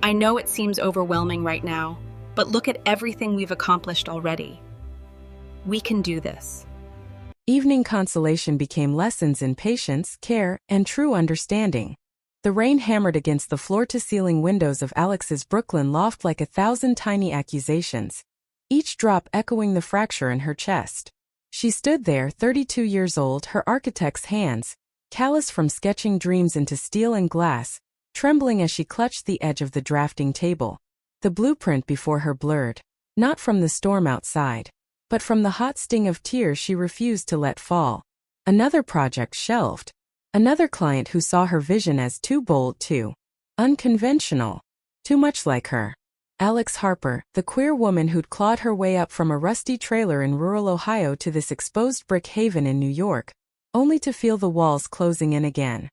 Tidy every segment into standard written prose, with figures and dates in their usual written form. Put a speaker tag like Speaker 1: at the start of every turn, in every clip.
Speaker 1: I know it seems overwhelming right now, but look at everything we've accomplished already. We can do this.
Speaker 2: Evening consolation became lessons in patience, care, and true understanding. The rain hammered against the floor-to-ceiling windows of Alex's Brooklyn loft like 1,000 tiny accusations, each drop echoing the fracture in her chest. She stood there, 32 years old, her architect's hands, callous from sketching dreams into steel and glass, trembling as she clutched the edge of the drafting table. The blueprint before her blurred, not from the storm outside, but from the hot sting of tears she refused to let fall. Another project shelved. Another client who saw her vision as too bold, too unconventional, too much like her. Alex Harper, the queer woman who'd clawed her way up from a rusty trailer in rural Ohio to this exposed brick haven in New York, only to feel the walls closing in again.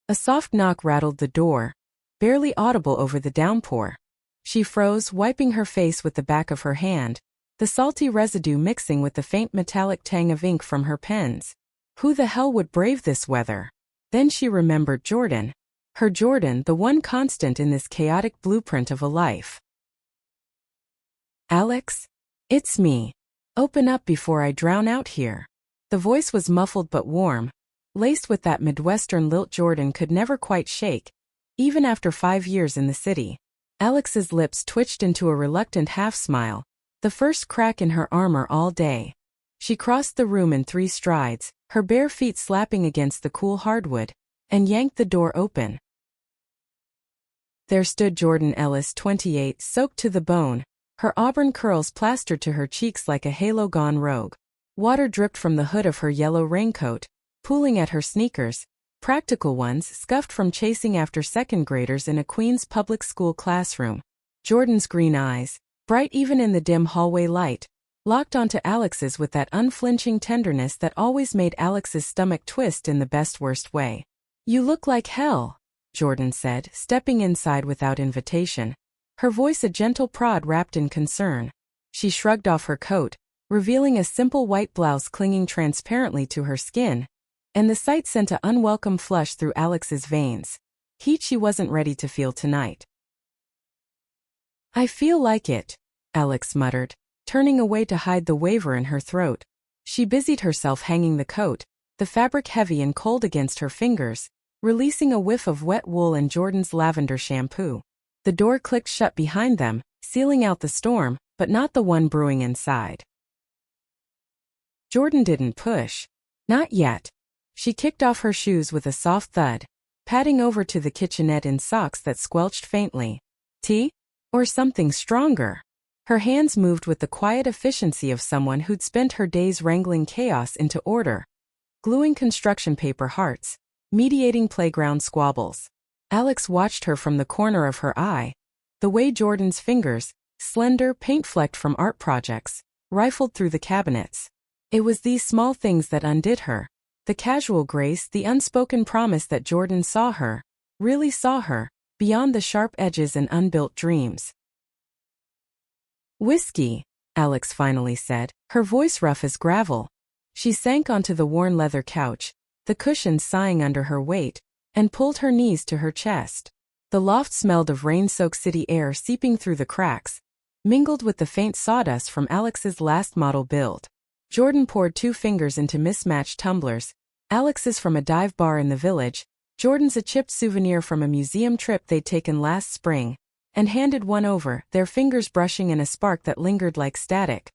Speaker 2: A soft knock rattled the door, barely audible over the downpour. She froze, wiping her face with the back of her hand, the salty residue mixing with the faint metallic tang of ink from her pens. Who the hell would brave this weather? Then she remembered Jordan. Her Jordan, the one constant in this chaotic blueprint of a life. Alex? It's me. Open up before I drown out here. The voice was muffled but warm, laced with that Midwestern lilt Jordan could never quite shake, even after 5 years in the city. Alex's lips twitched into a reluctant half-smile, the first crack in her armor all day. She crossed the room in 3 strides, her bare feet slapping against the cool hardwood, and yanked the door open. There stood Jordan Ellis, 28, soaked to the bone, her auburn curls plastered to her cheeks like a halo gone rogue. Water dripped from the hood of her yellow raincoat, pooling at her sneakers, practical ones scuffed from chasing after second graders in a Queens public school classroom. Jordan's green eyes, bright even in the dim hallway light, locked onto Alex's with that unflinching tenderness that always made Alex's stomach twist in the best-worst way. "You look like hell," Jordan said, stepping inside without invitation, her voice a gentle prod wrapped in concern. She shrugged off her coat, revealing a simple white blouse clinging transparently to her skin, and the sight sent an unwelcome flush through Alex's veins. Heat she wasn't ready to feel tonight. "I feel like it," Alex muttered, turning away to hide the waver in her throat. She busied herself hanging the coat, the fabric heavy and cold against her fingers, releasing a whiff of wet wool and Jordan's lavender shampoo. The door clicked shut behind them, sealing out the storm, but not the one brewing inside. Jordan didn't push. Not yet. She kicked off her shoes with a soft thud, padding over to the kitchenette in socks that squelched faintly. Tea? Or something stronger? Her hands moved with the quiet efficiency of someone who'd spent her days wrangling chaos into order, gluing construction paper hearts, mediating playground squabbles. Alex watched her from the corner of her eye, the way Jordan's fingers, slender, paint-flecked from art projects, rifled through the cabinets. It was these small things that undid her, the casual grace, the unspoken promise that Jordan saw her, really saw her, beyond the sharp edges and unbuilt dreams. "Whiskey," Alex finally said, her voice rough as gravel. She sank onto the worn leather couch, the cushions sighing under her weight, and pulled her knees to her chest. The loft smelled of rain-soaked city air seeping through the cracks, mingled with the faint sawdust from Alex's last model build. Jordan poured 2 fingers into mismatched tumblers, Alex's from a dive bar in the village, Jordan's a chipped souvenir from a museum trip they'd taken last spring, and handed one over, their fingers brushing in a spark that lingered like static.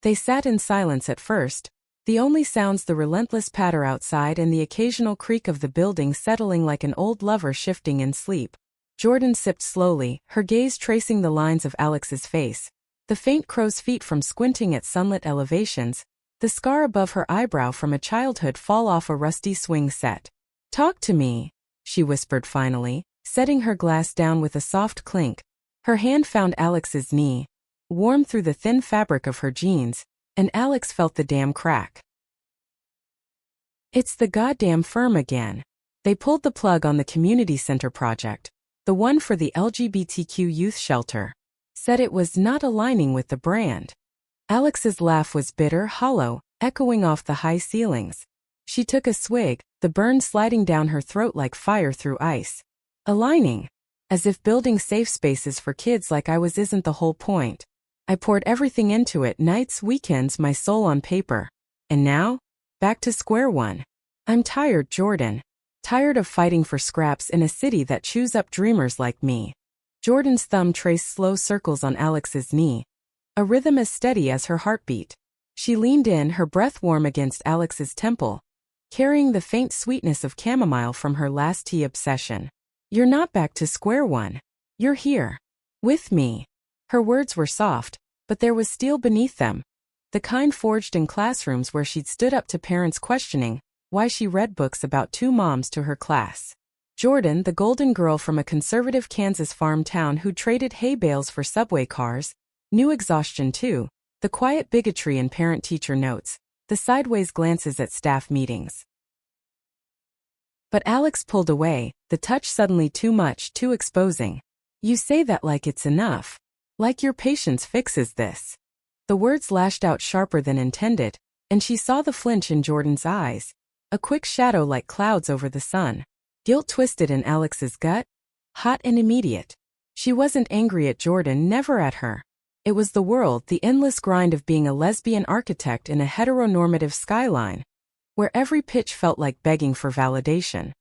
Speaker 2: They sat in silence at first, the only sounds the relentless patter outside and the occasional creak of the building settling like an old lover shifting in sleep. Jordan sipped slowly, her gaze tracing the lines of Alex's face, the faint crow's feet from squinting at sunlit elevations, the scar above her eyebrow from a childhood fall off a rusty swing set. "Talk to me," she whispered finally, setting her glass down with a soft clink. Her hand found Alex's knee, warm through the thin fabric of her jeans, and Alex felt the damn crack. "It's the goddamn firm again." They pulled the plug on the community center project, the one for the LGBTQ youth shelter. Said it was not aligning with the brand. Alex's laugh was bitter, hollow, echoing off the high ceilings. She took a swig, the burn sliding down her throat like fire through ice. Aligning. As if building safe spaces for kids like I was isn't the whole point. I poured everything into it, nights, weekends, my soul on paper. And now? Back to square one. I'm tired, Jordan. Tired of fighting for scraps in a city that chews up dreamers like me. Jordan's thumb traced slow circles on Alex's knee, a rhythm as steady as her heartbeat. She leaned in, her breath warm against Alex's temple, carrying the faint sweetness of chamomile from her last tea obsession. You're not back to square one. You're here. With me. Her words were soft, but there was steel beneath them, the kind forged in classrooms where she'd stood up to parents questioning why she read books about two moms to her class. Jordan, the golden girl from a conservative Kansas farm town who traded hay bales for subway cars, knew exhaustion too, the quiet bigotry in parent-teacher notes, the sideways glances at staff meetings. But Alex pulled away, the touch suddenly too much, too exposing. You say that like it's enough. Like your patience fixes this. The words lashed out sharper than intended, and she saw the flinch in Jordan's eyes, a quick shadow like clouds over the sun. Guilt twisted in Alex's gut, hot and immediate. She wasn't angry at Jordan, never at her. It was the world, the endless grind of being a lesbian architect in a heteronormative skyline, where every pitch felt like begging for validation.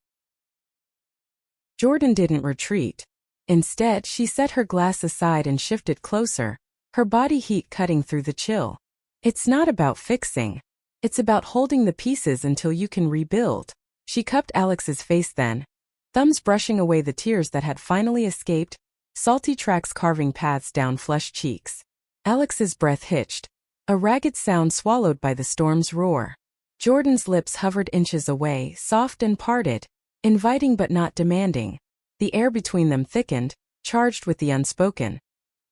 Speaker 2: Jordan didn't retreat. Instead, she set her glass aside and shifted closer, her body heat cutting through the chill. It's not about fixing. It's about holding the pieces until you can rebuild. She cupped Alex's face then, thumbs brushing away the tears that had finally escaped, salty tracks carving paths down flushed cheeks. Alex's breath hitched, a ragged sound swallowed by the storm's roar. Jordan's lips hovered inches away, soft and parted, inviting but not demanding. The air between them thickened, charged with the unspoken.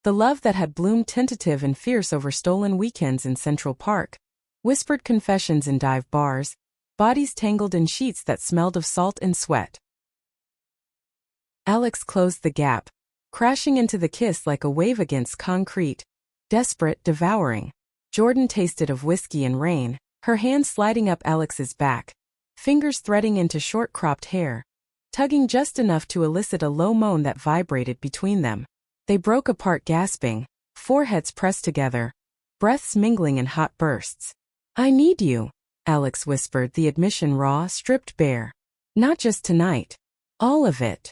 Speaker 2: The love that had bloomed tentative and fierce over stolen weekends in Central Park, whispered confessions in dive bars, bodies tangled in sheets that smelled of salt and sweat. Alex closed the gap, crashing into the kiss like a wave against concrete, desperate, devouring. Jordan tasted of whiskey and rain, her hand sliding up Alex's back, fingers threading into short-cropped hair, tugging just enough to elicit a low moan that vibrated between them. They broke apart gasping, foreheads pressed together, breaths mingling in hot bursts. I need you, Alex whispered, the admission raw, stripped bare. Not just tonight. All of it.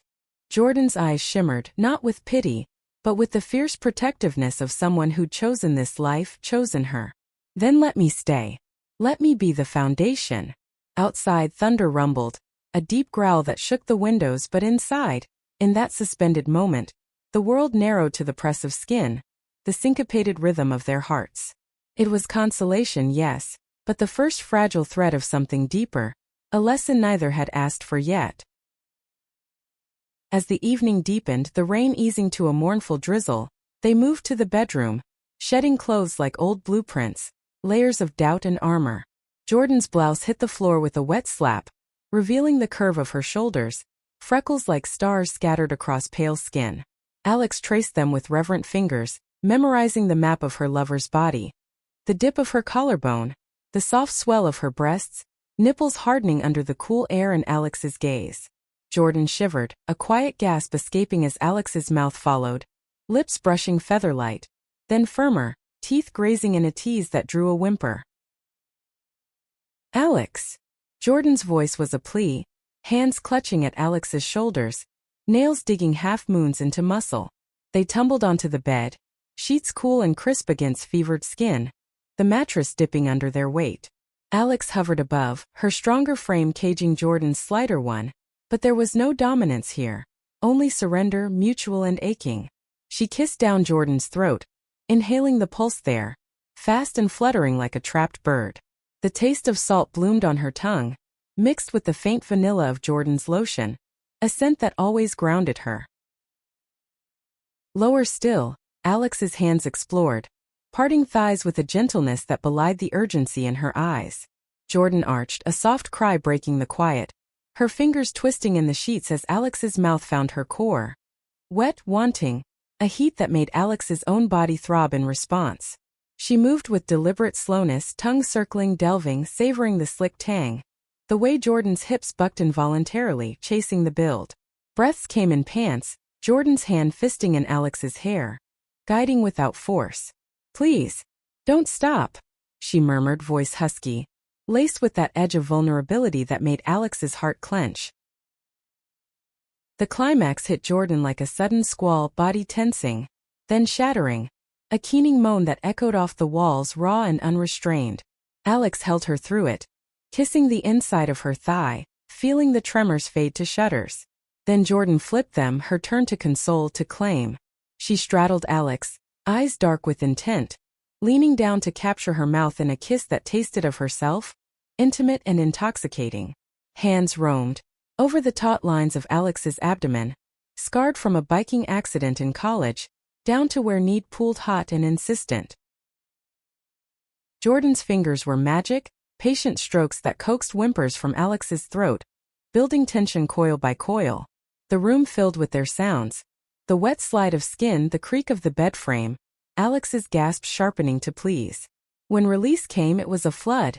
Speaker 2: Jordan's eyes shimmered, not with pity, but with the fierce protectiveness of someone who'd chosen this life, chosen her. Then let me stay. Let me be the foundation. Outside, thunder rumbled, a deep growl that shook the windows, but inside, in that suspended moment, the world narrowed to the press of skin, the syncopated rhythm of their hearts. It was consolation, yes, but the first fragile thread of something deeper, a lesson neither had asked for yet. As the evening deepened, the rain easing to a mournful drizzle, they moved to the bedroom, shedding clothes like old blueprints, layers of doubt and armor. Jordan's blouse hit the floor with a wet slap, revealing the curve of her shoulders, freckles like stars scattered across pale skin. Alex traced them with reverent fingers, memorizing the map of her lover's body. The dip of her collarbone, the soft swell of her breasts, nipples hardening under the cool air in Alex's gaze. Jordan shivered, a quiet gasp escaping as Alex's mouth followed, lips brushing featherlight, then firmer, teeth grazing in a tease that drew a whimper. Alex! Jordan's voice was a plea, hands clutching at Alex's shoulders, nails digging half-moons into muscle. They tumbled onto the bed, sheets cool and crisp against fevered skin, the mattress dipping under their weight. Alex hovered above, her stronger frame caging Jordan's slighter one, but there was no dominance here, only surrender, mutual and aching. She kissed down Jordan's throat, inhaling the pulse there, fast and fluttering like a trapped bird. The taste of salt bloomed on her tongue, mixed with the faint vanilla of Jordan's lotion, a scent that always grounded her. Lower still, Alex's hands explored, parting thighs with a gentleness that belied the urgency in her eyes. Jordan arched, a soft cry breaking the quiet, her fingers twisting in the sheets as Alex's mouth found her core. Wet, wanting, a heat that made Alex's own body throb in response. She moved with deliberate slowness, tongue circling, delving, savoring the slick tang, the way Jordan's hips bucked involuntarily, chasing the build. Breaths came in pants, Jordan's hand fisting in Alex's hair, guiding without force. "Please, don't stop," she murmured, voice husky, laced with that edge of vulnerability that made Alex's heart clench. The climax hit Jordan like a sudden squall, body tensing, then shattering, a keening moan that echoed off the walls, raw and unrestrained. Alex held her through it, kissing the inside of her thigh, feeling the tremors fade to shudders. Then Jordan flipped them, her turn to console, to claim. She straddled Alex, eyes dark with intent, leaning down to capture her mouth in a kiss that tasted of herself, intimate and intoxicating. Hands roamed over the taut lines of Alex's abdomen, scarred from a biking accident in college, down to where need pooled hot and insistent. Jordan's fingers were magic, patient strokes that coaxed whimpers from Alex's throat, building tension coil by coil. The room filled with their sounds, the wet slide of skin, the creak of the bed frame, Alex's gasps sharpening to please. When release came, it was a flood.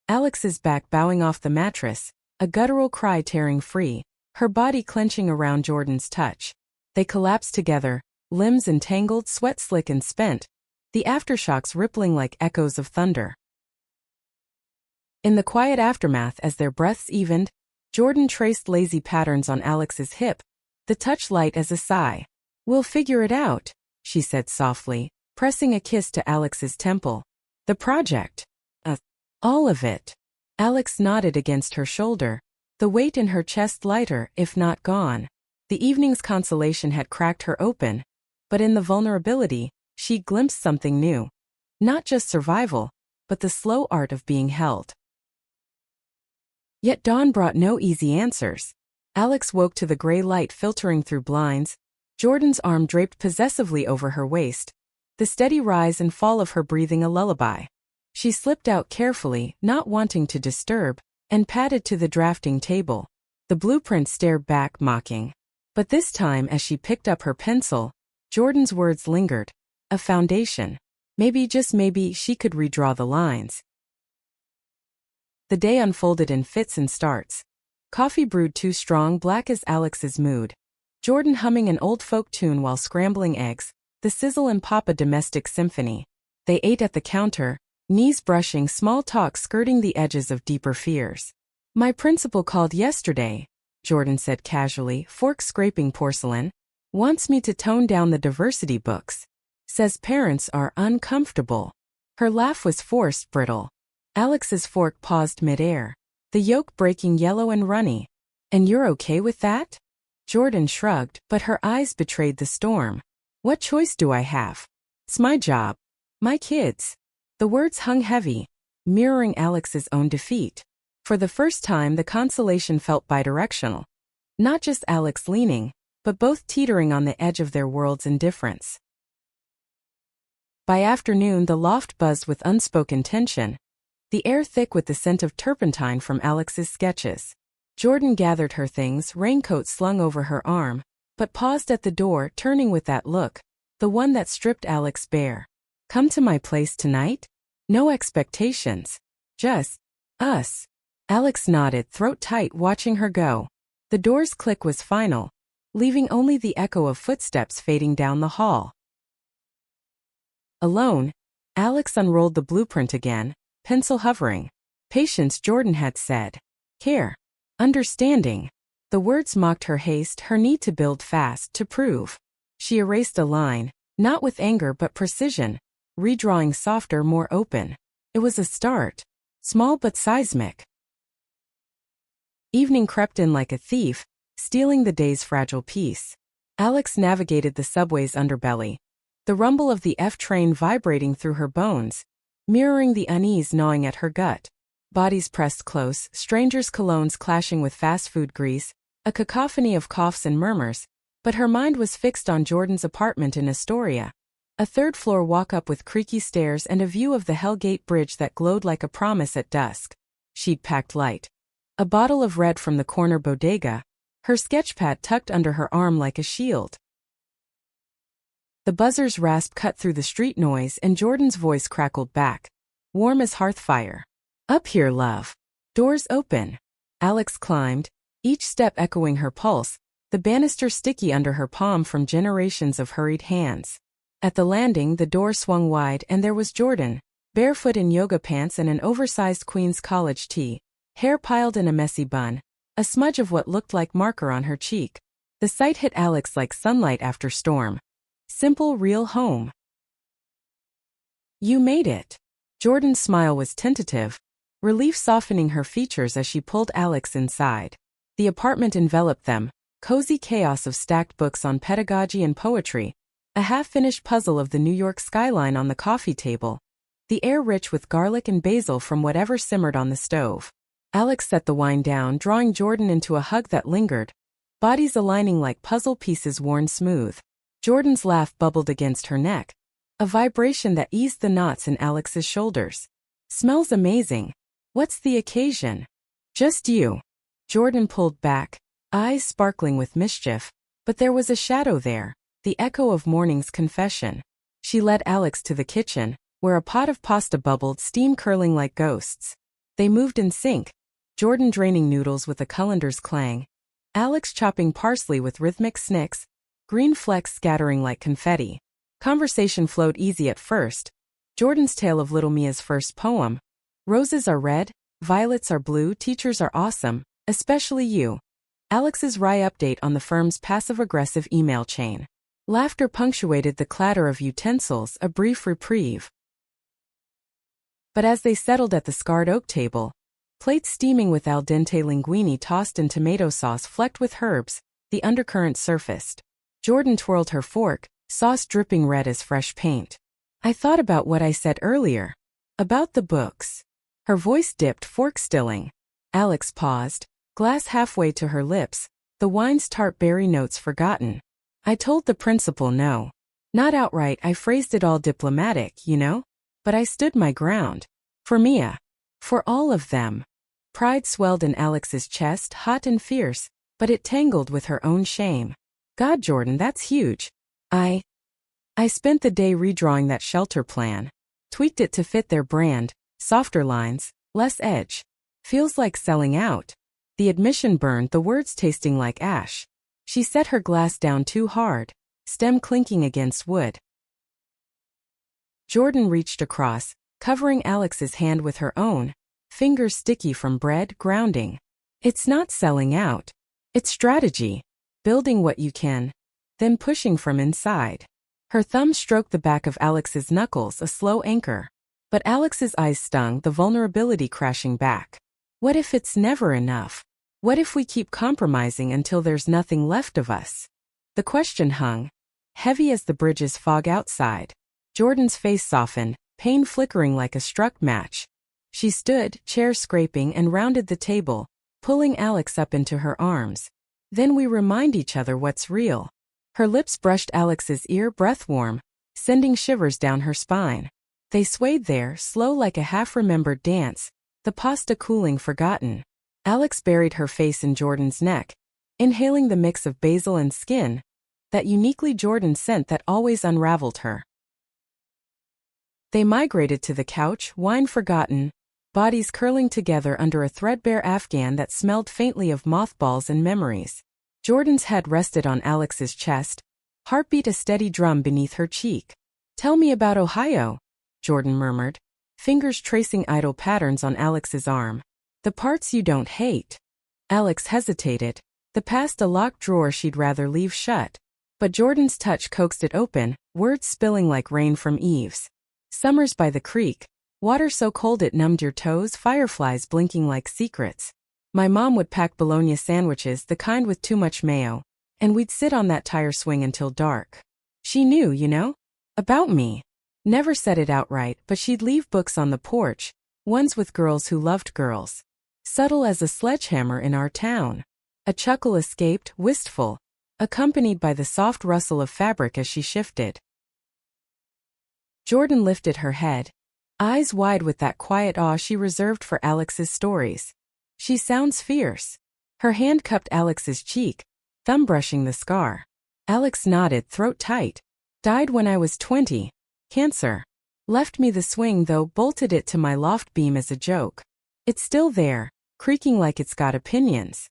Speaker 2: Alex's back bowing off the mattress, a guttural cry tearing free, her body clenching around Jordan's touch. They collapsed together, limbs entangled, sweat slick and spent, the aftershocks rippling like echoes of thunder. In the quiet aftermath, as their breaths evened, Jordan traced lazy patterns on Alex's hip, the touch light as a sigh. "We'll figure it out," she said softly, pressing a kiss to Alex's temple. "The project. All of it." Alex nodded against her shoulder, the weight in her chest lighter, if not gone. The evening's consolation had cracked her open, but in the vulnerability, she glimpsed something new. Not just survival, but the slow art of being held. Yet dawn brought no easy answers. Alex woke to the gray light filtering through blinds, Jordan's arm draped possessively over her waist, the steady rise and fall of her breathing a lullaby. She slipped out carefully, not wanting to disturb, and padded to the drafting table. The blueprint stared back, mocking. But this time, as she picked up her pencil, Jordan's words lingered. A foundation. Maybe, just maybe, she could redraw the lines. The day unfolded in fits and starts. Coffee brewed too strong, black as Alex's mood. Jordan humming an old folk tune while scrambling eggs, the sizzle and pop a domestic symphony. They ate at the counter, knees brushing, small talk skirting the edges of deeper fears. "My principal called yesterday," Jordan said casually, fork scraping porcelain. "Wants me to tone down the diversity books. Says parents are uncomfortable." Her laugh was forced, brittle. Alex's fork paused midair, the yolk breaking yellow and runny. "And you're okay with that?" Jordan shrugged, but her eyes betrayed the storm. "What choice do I have? It's my job. My kids." The words hung heavy, mirroring Alex's own defeat. For the first time, the consolation felt bidirectional. Not just Alex leaning, but both teetering on the edge of their world's indifference. By afternoon, the loft buzzed with unspoken tension, the air thick with the scent of turpentine from Alex's sketches. Jordan gathered her things, raincoat slung over her arm, but paused at the door, turning with that look, the one that stripped Alex bare. "Come to my place tonight? No expectations. Just us." Alex nodded, throat tight, watching her go. The door's click was final, leaving only the echo of footsteps fading down the hall. Alone, Alex unrolled the blueprint again, pencil hovering. Patience, Jordan had said. Care. Understanding. The words mocked her haste, her need to build fast, to prove. She erased a line, not with anger but precision, redrawing softer, more open. It was a start. Small but seismic. Evening crept in like a thief, stealing the day's fragile peace. Alex navigated the subway's underbelly, the rumble of the F train vibrating through her bones, mirroring the unease gnawing at her gut. Bodies pressed close, strangers' colognes clashing with fast food grease, a cacophony of coughs and murmurs, but her mind was fixed on Jordan's apartment in Astoria. A third-floor walk-up with creaky stairs and a view of the Hellgate Bridge that glowed like a promise at dusk. She'd packed light. A bottle of red from the corner bodega, her sketchpad tucked under her arm like a shield. The buzzer's rasp cut through the street noise and Jordan's voice crackled back, warm as hearth fire. Up here, love. Doors open. Alex climbed, each step echoing her pulse, the banister sticky under her palm from generations of hurried hands. At the landing, the door swung wide and there was Jordan, barefoot in yoga pants and an oversized Queen's College tee, hair piled in a messy bun, a smudge of what looked like marker on her cheek. The sight hit Alex like sunlight after storm. Simple, real home. You made it. Jordan's smile was tentative, relief softening her features as she pulled Alex inside. The apartment enveloped them, cozy chaos of stacked books on pedagogy and poetry, a half-finished puzzle of the New York skyline on the coffee table, the air rich with garlic and basil from whatever simmered on the stove. Alex set the wine down, drawing Jordan into a hug that lingered, bodies aligning like puzzle pieces worn smooth. Jordan's laugh bubbled against her neck, a vibration that eased the knots in Alex's shoulders. Smells amazing. What's the occasion? Just you. Jordan pulled back, eyes sparkling with mischief, but there was a shadow there, the echo of morning's confession. She led Alex to the kitchen, where a pot of pasta bubbled, steam curling like ghosts. They moved in sync, Jordan draining noodles with a colander's clang, Alex chopping parsley with rhythmic snicks, green flecks scattering like confetti. Conversation flowed easy at first. Jordan's tale of little Mia's first poem. Roses are red, violets are blue, teachers are awesome, especially you. Alex's wry update on the firm's passive-aggressive email chain. Laughter punctuated the clatter of utensils, a brief reprieve. But as they settled at the scarred oak table, plates steaming with al dente linguine tossed in tomato sauce flecked with herbs, the undercurrent surfaced. Jordan twirled her fork, sauce dripping red as fresh paint. I thought about what I said earlier. About the books. Her voice dipped, fork stilling. Alex paused, glass halfway to her lips, the wine's tart berry notes forgotten. I told the principal no. Not outright, I phrased it all diplomatic, you know? But I stood my ground. For Mia. For all of them. Pride swelled in Alex's chest, hot and fierce, but it tangled with her own shame. God, Jordan, that's huge. I spent the day redrawing that shelter plan. Tweaked it to fit their brand, softer lines, less edge. Feels like selling out. The admission burned, the words tasting like ash. She set her glass down too hard, stem clinking against wood. Jordan reached across, covering Alex's hand with her own, fingers sticky from bread, grounding. It's not selling out. It's strategy. Building what you can, then pushing from inside. Her thumb stroked the back of Alex's knuckles, a slow anchor. But Alex's eyes stung, the vulnerability crashing back. What if it's never enough? What if we keep compromising until there's nothing left of us? The question hung, heavy as the bridge's fog outside. Jordan's face softened, pain flickering like a struck match. She stood, chair scraping, and rounded the table, pulling Alex up into her arms. Then we remind each other what's real. Her lips brushed Alex's ear, breath warm, sending shivers down her spine. They swayed there, slow like a half-remembered dance, the pasta cooling forgotten. Alex buried her face in Jordan's neck, inhaling the mix of basil and skin, that uniquely Jordan scent that always unraveled her. They migrated to the couch, wine forgotten, bodies curling together under a threadbare afghan that smelled faintly of mothballs and memories. Jordan's head rested on Alex's chest, heartbeat a steady drum beneath her cheek. Tell me about Ohio, Jordan murmured, fingers tracing idle patterns on Alex's arm. The parts you don't hate. Alex hesitated, the past a locked drawer she'd rather leave shut. But Jordan's touch coaxed it open, words spilling like rain from eaves. Summers by the creek, water so cold it numbed your toes, fireflies blinking like secrets. My mom would pack bologna sandwiches, the kind with too much mayo, and we'd sit on that tire swing until dark. She knew, you know? About me. Never said it outright, but she'd leave books on the porch, ones with girls who loved girls. Subtle as a sledgehammer in our town. A chuckle escaped, wistful, accompanied by the soft rustle of fabric as she shifted. Jordan lifted her head, eyes wide with that quiet awe she reserved for Alex's stories. She sounds fierce. Her hand cupped Alex's cheek, thumb brushing the scar. Alex nodded, throat tight. Died when I was 20. Cancer. Left me the swing though, bolted it to my loft beam as a joke. It's still there, creaking like it's got opinions.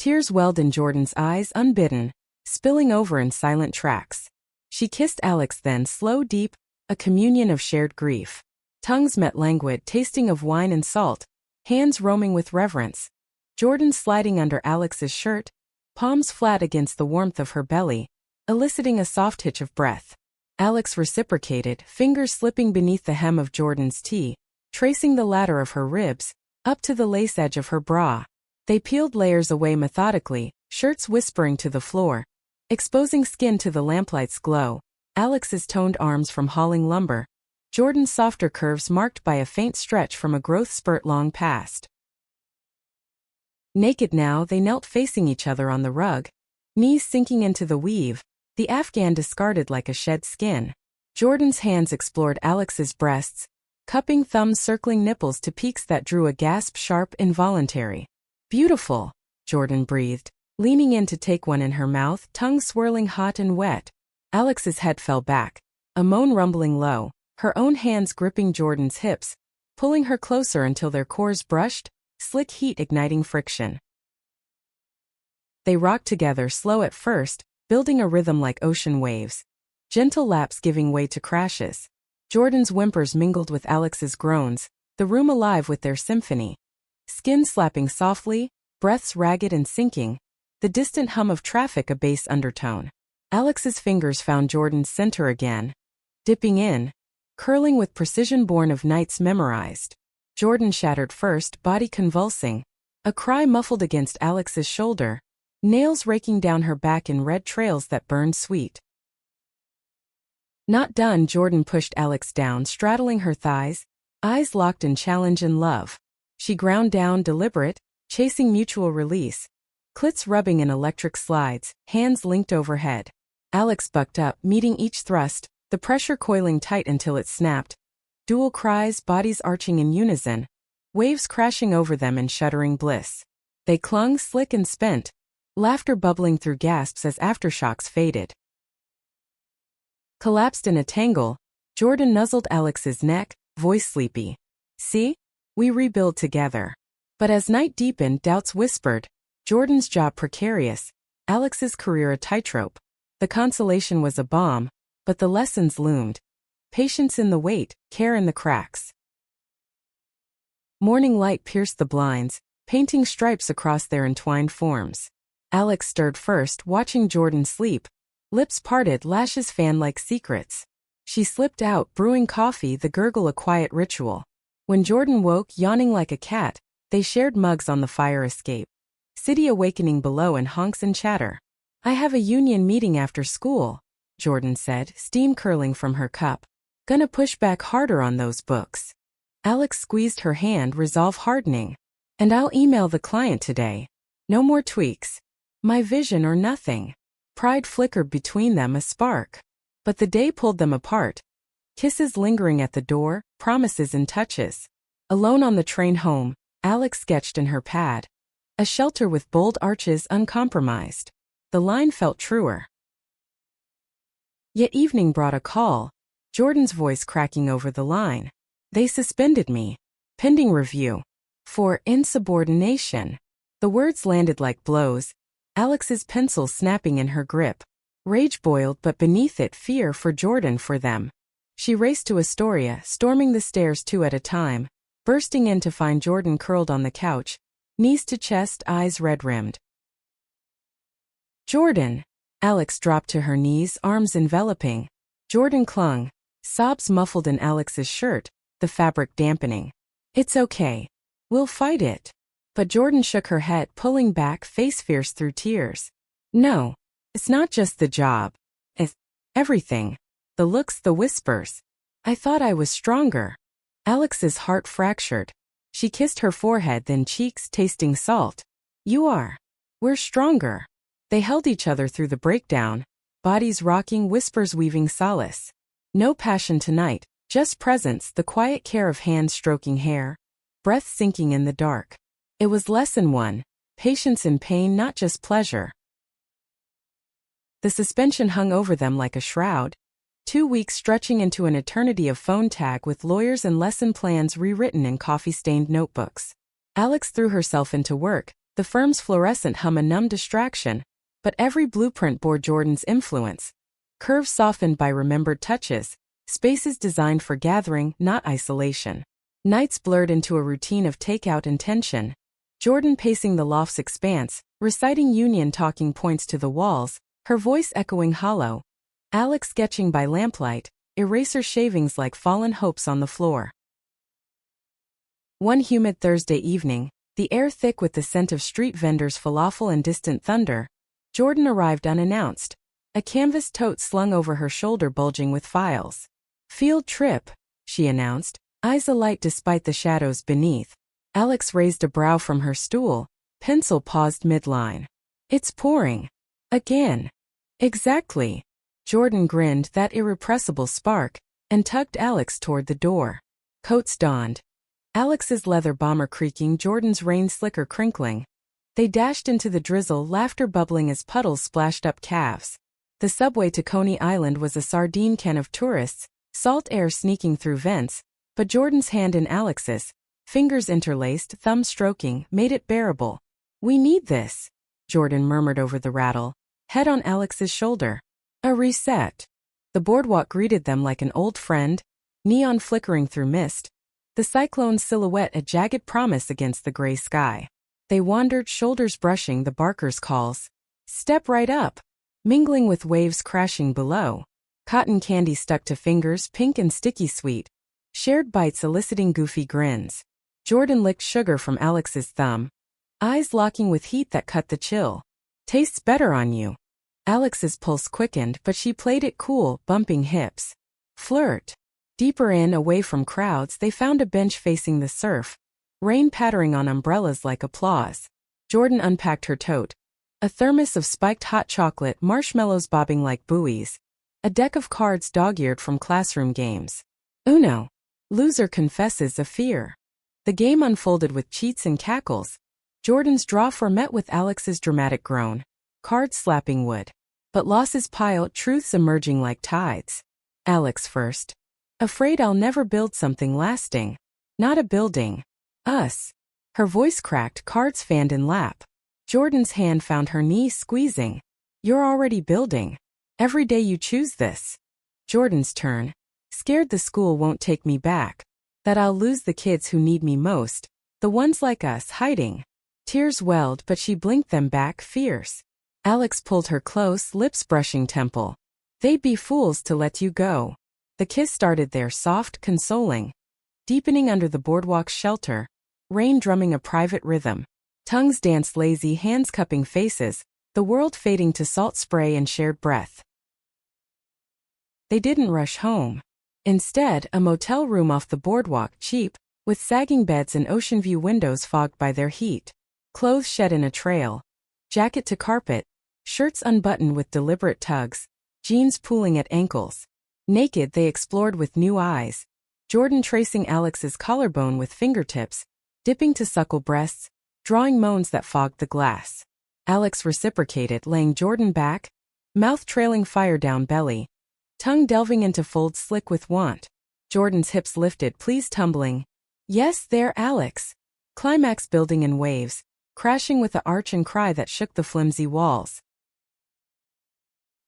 Speaker 2: Tears welled in Jordan's eyes unbidden, spilling over in silent tracks. She kissed Alex then, slow, deep, a communion of shared grief. Tongues met languid, tasting of wine and salt, hands roaming with reverence. Jordan sliding under Alex's shirt, palms flat against the warmth of her belly, eliciting a soft hitch of breath. Alex reciprocated, fingers slipping beneath the hem of Jordan's tee, tracing the ladder of her ribs, up to the lace edge of her bra. They peeled layers away methodically, shirts whispering to the floor, exposing skin to the lamplight's glow. Alex's toned arms from hauling lumber, Jordan's softer curves marked by a faint stretch from a growth spurt long past. Naked now, they knelt facing each other on the rug, knees sinking into the weave, the Afghan discarded like a shed skin. Jordan's hands explored Alex's breasts, cupping thumbs circling nipples to peaks that drew a gasp, sharp, involuntary. Beautiful, Jordan breathed, leaning in to take one in her mouth, tongue swirling hot and wet. Alex's head fell back, a moan rumbling low, her own hands gripping Jordan's hips, pulling her closer until their cores brushed, slick heat igniting friction. They rocked together, slow at first, building a rhythm like ocean waves, gentle laps giving way to crashes. Jordan's whimpers mingled with Alex's groans, the room alive with their symphony. Skin slapping softly, breaths ragged and sinking, the distant hum of traffic a bass undertone. Alex's fingers found Jordan's center again, dipping in, curling with precision born of nights memorized. Jordan shattered first, body convulsing, a cry muffled against Alex's shoulder, nails raking down her back in red trails that burned sweet. Not done, Jordan pushed Alex down, straddling her thighs, eyes locked in challenge and love. She ground down, deliberate, chasing mutual release, clits rubbing in electric slides, hands linked overhead. Alex bucked up, meeting each thrust, the pressure coiling tight until it snapped. Dual cries, bodies arching in unison, waves crashing over them in shuddering bliss. They clung, slick and spent, laughter bubbling through gasps as aftershocks faded. Collapsed in a tangle, Jordan nuzzled Alex's neck, voice sleepy. See? We rebuild together. But as night deepened, doubts whispered, Jordan's job precarious, Alex's career a tightrope. The consolation was a bomb, but the lessons loomed. Patience in the wait, care in the cracks. Morning light pierced the blinds, painting stripes across their entwined forms. Alex stirred first, watching Jordan sleep, lips parted, lashes fanned like secrets. She slipped out, brewing coffee, the gurgle a quiet ritual. When Jordan woke, yawning like a cat, they shared mugs on the fire escape. City awakening below in honks and chatter. I have a union meeting after school, Jordan said, steam curling from her cup. Gonna push back harder on those books. Alex squeezed her hand, resolve hardening. And I'll email the client today. No more tweaks. My vision or nothing. Pride flickered between them, a spark. But the day pulled them apart. Kisses lingering at the door, promises and touches. Alone on the train home, Alex sketched in her pad. A shelter with bold arches, uncompromised. The line felt truer. Yet evening brought a call, Jordan's voice cracking over the line. They suspended me. Pending review. For insubordination. The words landed like blows, Alex's pencil snapping in her grip. Rage boiled, but beneath it fear for Jordan, for them. She raced to Astoria, storming the stairs two at a time, bursting in to find Jordan curled on the couch, knees to chest, eyes red-rimmed. Jordan! Alex dropped to her knees, arms enveloping. Jordan clung, sobs muffled in Alex's shirt, the fabric dampening. It's okay. We'll fight it. But Jordan shook her head, pulling back, face fierce through tears. No. It's not just the job. It's everything. The looks, the whispers. I thought I was stronger. Alex's heart fractured. She kissed her forehead, then cheeks, tasting salt. You are. We're stronger. They held each other through the breakdown, bodies rocking, whispers weaving solace. No passion tonight, just presence, the quiet care of hands stroking hair, breath sinking in the dark. It was lesson 1, patience in pain, not just pleasure. The suspension hung over them like a shroud, 2 weeks stretching into an eternity of phone tag with lawyers and lesson plans rewritten in coffee-stained notebooks. Alex threw herself into work, The firm's fluorescent hum a numb distraction, but every blueprint bore Jordan's influence. Curves softened by remembered touches, spaces designed for gathering, not isolation. Nights blurred into a routine of takeout and tension. Jordan pacing the loft's expanse, reciting union talking points to the walls, her voice echoing hollow. Alex sketching by lamplight, eraser shavings like fallen hopes on the floor. One humid Thursday evening, the air thick with the scent of street vendors' falafel and distant thunder, Jordan arrived unannounced, a canvas tote slung over her shoulder bulging with files. "Field trip," she announced, eyes alight despite the shadows beneath. Alex raised a brow from her stool, pencil paused midline. "It's pouring. Again." "Exactly." Jordan grinned, that irrepressible spark, and tugged Alex toward the door. Coats donned. Alex's leather bomber creaking, Jordan's rain slicker crinkling. They dashed into the drizzle, laughter bubbling as puddles splashed up calves. The subway to Coney Island was a sardine can of tourists, salt air sneaking through vents, but Jordan's hand in Alex's, fingers interlaced, thumb stroking, made it bearable. "We need this," Jordan murmured over the rattle, head on Alex's shoulder. A reset. The boardwalk greeted them like an old friend, neon flickering through mist, the cyclone's silhouette a jagged promise against the gray sky. They wandered, shoulders brushing the barkers' calls. "Step right up," mingling with waves crashing below. Cotton candy stuck to fingers, pink and sticky sweet. Shared bites eliciting goofy grins. Jordan licked sugar from Alex's thumb, eyes locking with heat that cut the chill. "Tastes better on you." Alex's pulse quickened, but she played it cool, bumping hips. "Flirt." Deeper in, away from crowds, they found a bench facing the surf, rain pattering on umbrellas like applause. Jordan unpacked her tote. A thermos of spiked hot chocolate, marshmallows bobbing like buoys. A deck of cards dog-eared from classroom games. Uno. Loser confesses a fear. The game unfolded with cheats and cackles. Jordan's draw for met with Alex's dramatic groan. Cards slapping wood. But losses piled, truths emerging like tides. Alex first. "Afraid I'll never build something lasting. Not a building. Us." Her voice cracked, cards fanned in lap. Jordan's hand found her knee, squeezing. "You're already building. Every day you choose this." Jordan's turn. "Scared the school won't take me back. That I'll lose the kids who need me most. The ones like us, hiding." Tears welled, but she blinked them back, fierce. Alex pulled her close, lips brushing temple. "They'd be fools to let you go." The kiss started there, soft, consoling. Deepening under the boardwalk's shelter. Rain drumming a private rhythm. Tongues danced lazy, hands cupping faces, the world fading to salt spray and shared breath. They didn't rush home. Instead, a motel room off the boardwalk, cheap, with sagging beds and ocean view windows fogged by their heat. Clothes shed in a trail. Jacket to carpet. Shirts unbuttoned with deliberate tugs. Jeans pooling at ankles. Naked, they explored with new eyes. Jordan tracing Alex's collarbone with fingertips, dipping to suckle breasts, drawing moans that fogged the glass. Alex reciprocated, laying Jordan back, mouth trailing fire down belly, tongue delving into folds slick with want. Jordan's hips lifted, please tumbling. "Yes, there, Alex." Climax building in waves, crashing with a arch and cry that shook the flimsy walls.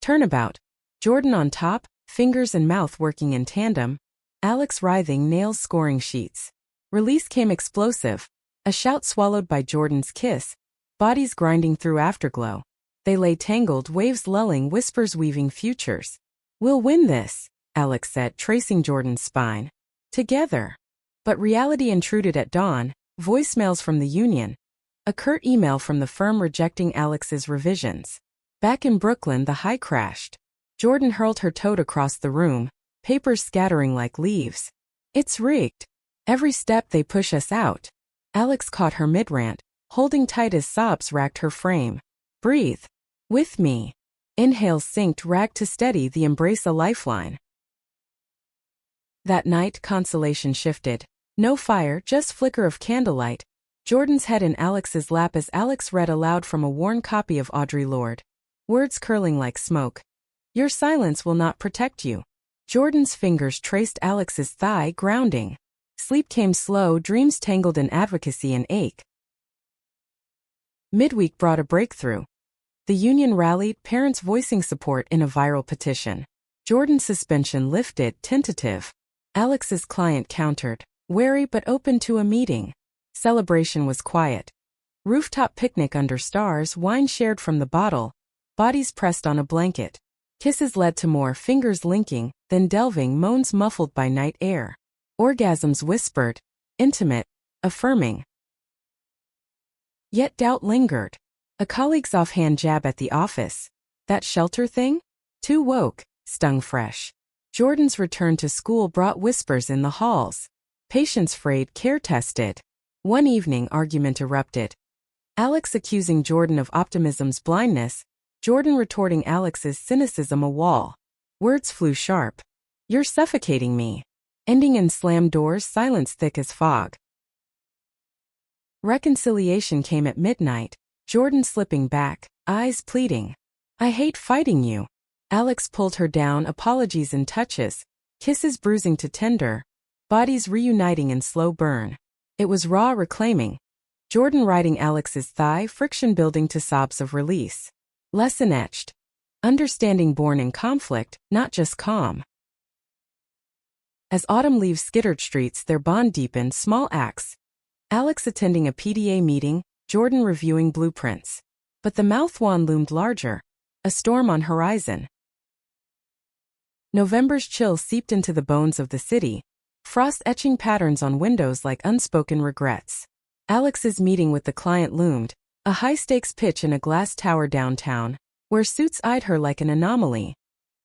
Speaker 2: Turnabout. Jordan on top, fingers and mouth working in tandem. Alex writhing, nails scoring sheets. Release came explosive. A shout swallowed by Jordan's kiss. Bodies grinding through afterglow. They lay tangled, waves lulling, whispers weaving futures. "We'll win this," Alex said, tracing Jordan's spine. "Together." But reality intruded at dawn. Voicemails from the union. A curt email from the firm rejecting Alex's revisions. Back in Brooklyn, the high crashed. Jordan hurled her tote across the room, papers scattering like leaves. "It's rigged. Every step they push us out." Alex caught her mid-rant, holding tight as sobs racked her frame. "Breathe. With me." Inhales synced, ragged to steady, the embrace a lifeline. That night, Consolation shifted. No fire, just flicker of candlelight. Jordan's head in Alex's lap as Alex read aloud from a worn copy of Audre Lorde. Words curling like smoke. "Your silence will not protect you." Jordan's fingers traced Alex's thigh, grounding. Sleep came slow, dreams tangled in advocacy and ache. Midweek brought a breakthrough. The union rallied, parents voicing support in a viral petition. Jordan's suspension lifted, tentative. Alex's client countered, wary but open to a meeting. Celebration was quiet. Rooftop picnic under stars, wine shared from the bottle, bodies pressed on a blanket. Kisses led to more, fingers linking, then delving, moans muffled by night air. Orgasms whispered, intimate, affirming. Yet doubt lingered. A colleague's offhand jab at the office. That shelter thing? Too woke, stung fresh. Jordan's return to school brought whispers in the halls. Patients frayed, care tested. One evening, argument erupted. Alex accusing Jordan of optimism's blindness, Jordan retorting Alex's cynicism a wall. Words flew sharp. You're suffocating me. Ending in slammed doors, silence thick as fog. Reconciliation came at midnight, Jordan slipping back, eyes pleading. I hate fighting you. Alex pulled her down, apologies and touches, kisses bruising to tender, bodies reuniting in slow burn. It was raw reclaiming. Jordan riding Alex's thigh, friction building to sobs of release. Lesson etched. Understanding born in conflict, not just calm. As autumn leaves skittered streets, their bond deepened, small acts. Alex attending a PDA meeting, Jordan reviewing blueprints. But the mouthwash loomed larger. A storm on horizon. November's chill seeped into the bones of the city, frost etching patterns on windows like unspoken regrets. Alex's meeting with the client loomed, a high-stakes pitch in a glass tower downtown, where suits eyed her like an anomaly.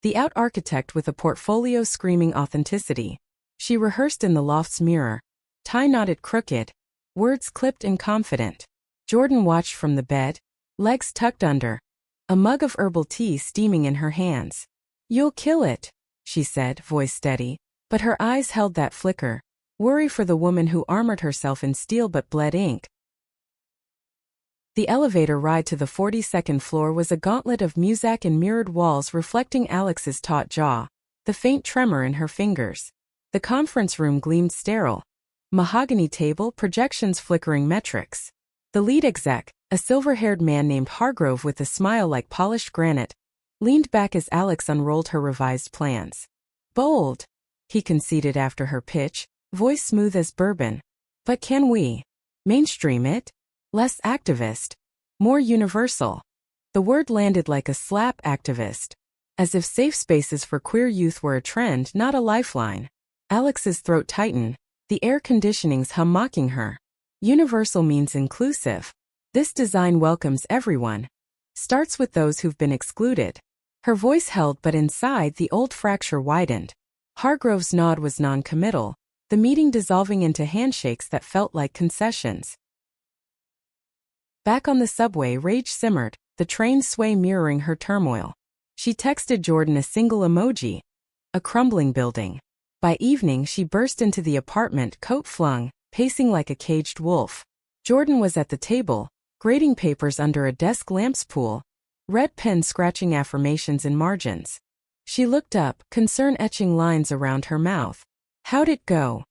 Speaker 2: The out architect with a portfolio screaming authenticity. She rehearsed in the loft's mirror, tie knotted crooked, words clipped and confident. Jordan watched from the bed, legs tucked under, a mug of herbal tea steaming in her hands. You'll kill it, she said, voice steady, but her eyes held that flicker, worry for the woman who armored herself in steel but bled ink. The elevator ride to the 42nd floor was a gauntlet of muzak and mirrored walls reflecting Alex's taut jaw, the faint tremor in her fingers. The conference room gleamed sterile. Mahogany table, projections flickering metrics. The lead exec, a silver-haired man named Hargrove with a smile like polished granite, leaned back as Alex unrolled her revised plans. Bold, he conceded after her pitch, voice smooth as bourbon. But can we mainstream it? Less activist, more universal. The word landed like a slap, activist. As if safe spaces for queer youth were a trend, not a lifeline. Alex's throat tightened, the air conditionings hum mocking her. Universal means inclusive. This design welcomes everyone. Starts with those who've been excluded. Her voice held, but inside the old fracture widened. Hargrove's nod was non-committal, the meeting dissolving into handshakes that felt like concessions. Back on the subway, rage simmered, the train's sway mirroring her turmoil. She texted Jordan a single emoji. A crumbling building. By evening, she burst into the apartment, coat flung, pacing like a caged wolf. Jordan was at the table, grading papers under a desk lamp's pool, red pen scratching affirmations in margins. She looked up, concern etching lines around her mouth. How'd it go?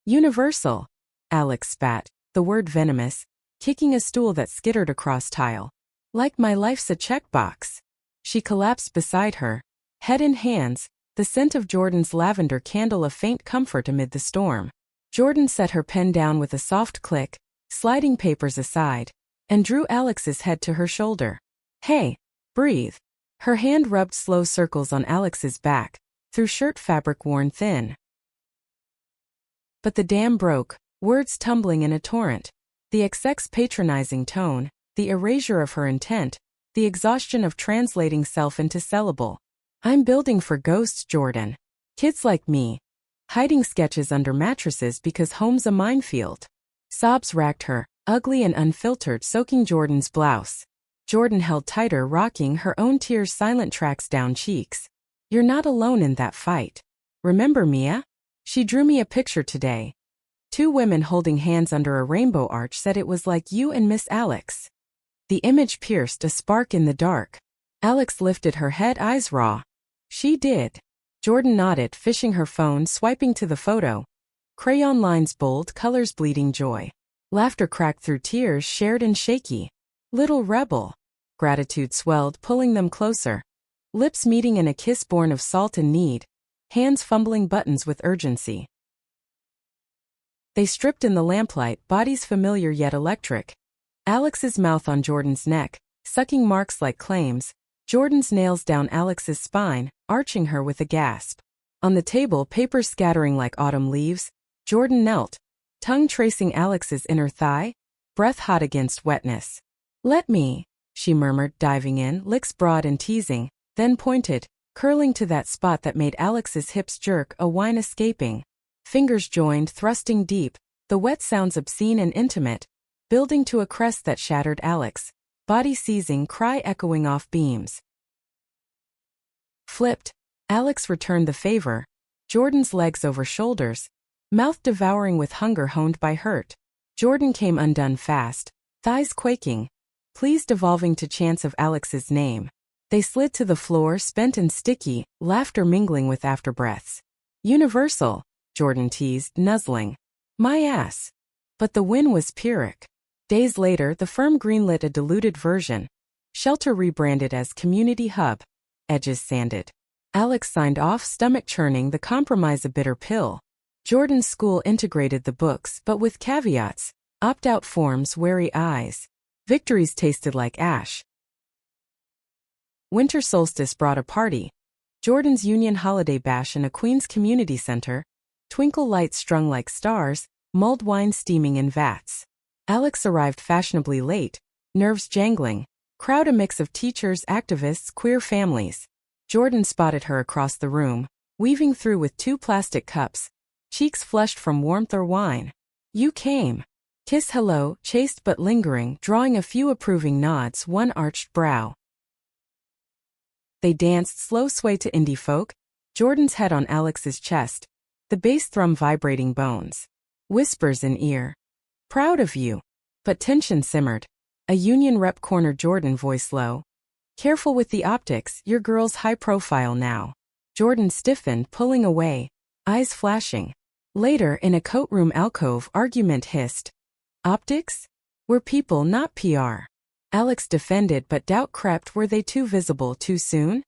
Speaker 2: Universal. Alex spat, the word venomous, kicking a stool that skittered across tile. Like my life's a checkbox. She collapsed beside her, head in hands, the scent of Jordan's lavender candle a faint comfort amid the storm. Jordan set her pen down with a soft click, sliding papers aside, and drew Alex's head to her shoulder. Hey, breathe. Her hand rubbed slow circles on Alex's back, through shirt fabric worn thin. But the dam broke, words tumbling in a torrent. The exec's patronizing tone, the erasure of her intent, the exhaustion of translating self into sellable. I'm building for ghosts, Jordan. Kids like me. Hiding sketches under mattresses because home's a minefield. Sobs racked her, ugly and unfiltered, soaking Jordan's blouse. Jordan held tighter, rocking her own tears silent tracks down cheeks. You're not alone in that fight. Remember Mia? She drew me a picture today. Two women holding hands under a rainbow arch said it was like you and Miss Alex. The image pierced, a spark in the dark. Alex lifted her head, eyes raw. She did. Jordan nodded, fishing her phone, swiping to the photo. Crayon lines bold, colors bleeding joy. Laughter cracked through tears, shared and shaky. Little rebel. Gratitude swelled, pulling them closer. Lips meeting in a kiss born of salt and need, hands fumbling buttons with urgency. They stripped in the lamplight, bodies familiar yet electric. Alex's mouth on Jordan's neck, sucking marks like claims, Jordan's nails down Alex's spine, arching her with a gasp. On the table, paper scattering like autumn leaves, Jordan knelt, tongue tracing Alex's inner thigh, breath hot against wetness. "Let me," she murmured, diving in, lips broad and teasing, then pointed, curling to that spot that made Alex's hips jerk, a whine escaping. Fingers joined, thrusting deep, the wet sounds obscene and intimate, building to a crest that shattered Alex, body seizing, cry echoing off beams. Flipped, Alex returned the favor, Jordan's legs over shoulders, mouth devouring with hunger honed by hurt. Jordan came undone fast, thighs quaking, please devolving to chants of Alex's name. They slid to the floor, spent and sticky, laughter mingling with afterbreaths. "Universal," Jordan teased, nuzzling. "My ass." But the win was Pyrrhic. Days later, the firm greenlit a diluted version. Shelter rebranded as Community Hub. Edges sanded. Alex signed off, stomach churning, the compromise a bitter pill. Jordan's school integrated the books, but with caveats. Opt-out forms, wary eyes. Victories tasted like ash. Winter solstice brought a party. Jordan's Union Holiday Bash in a Queens community center. Twinkle lights strung like stars, mulled wine steaming in vats. Alex arrived fashionably late, nerves jangling. Crowd a mix of teachers, activists, queer families. Jordan spotted her across the room, weaving through with 2 plastic cups, cheeks flushed from warmth or wine. "You came." Kiss hello, chaste but lingering, drawing a few approving nods, one arched brow. They danced slow sway to indie folk, Jordan's head on Alex's chest, the bass thrum vibrating bones. Whispers in ear. "Proud of you." But tension simmered. A union rep cornered Jordan, voice low. "Careful with the optics, your girl's high profile now." Jordan stiffened, pulling away, eyes flashing. Later, in a coat-room alcove, argument hissed. "Optics? We're people, not PR." Alex defended, but doubt crept. Were they too visible too soon?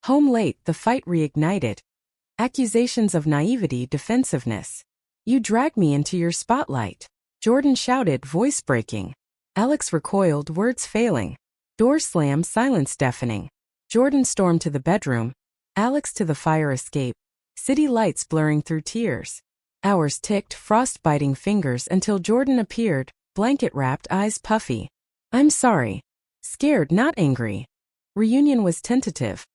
Speaker 2: Home late, the fight reignited. Accusations of naivety, defensiveness. "You drag me into your spotlight," Jordan shouted, voice breaking. Alex recoiled, words failing. Door slam, silence deafening. Jordan stormed to the bedroom, Alex to the fire escape. City lights blurring through tears. Hours ticked, frost-biting fingers until Jordan appeared, blanket-wrapped, eyes puffy. "I'm sorry." Scared, not angry. Reunion was tentative.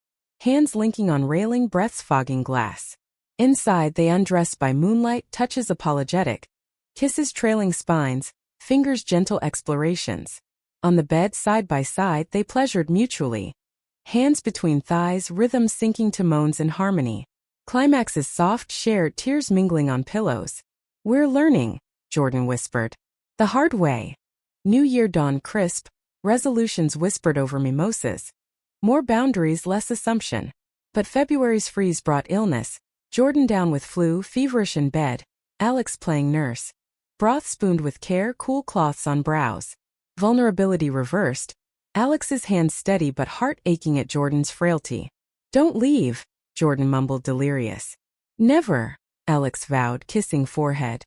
Speaker 2: Hands linking on railing, breaths fogging glass. Inside, they undressed by moonlight, touches apologetic. Kisses trailing spines, fingers gentle explorations. On the bed, side by side, they pleasured mutually. Hands between thighs, rhythms sinking to moans in harmony. Climaxes soft, shared, tears mingling on pillows. "We're learning," Jordan whispered. "The hard way." New Year dawned crisp, resolutions whispered over mimosas. More boundaries, less assumption. But February's freeze brought illness. Jordan down with flu, feverish in bed. Alex playing nurse. Broth spooned with care, cool cloths on brows. Vulnerability reversed. Alex's hands steady but heart aching at Jordan's frailty. "Don't leave," Jordan mumbled, delirious. "Never," Alex vowed, kissing forehead.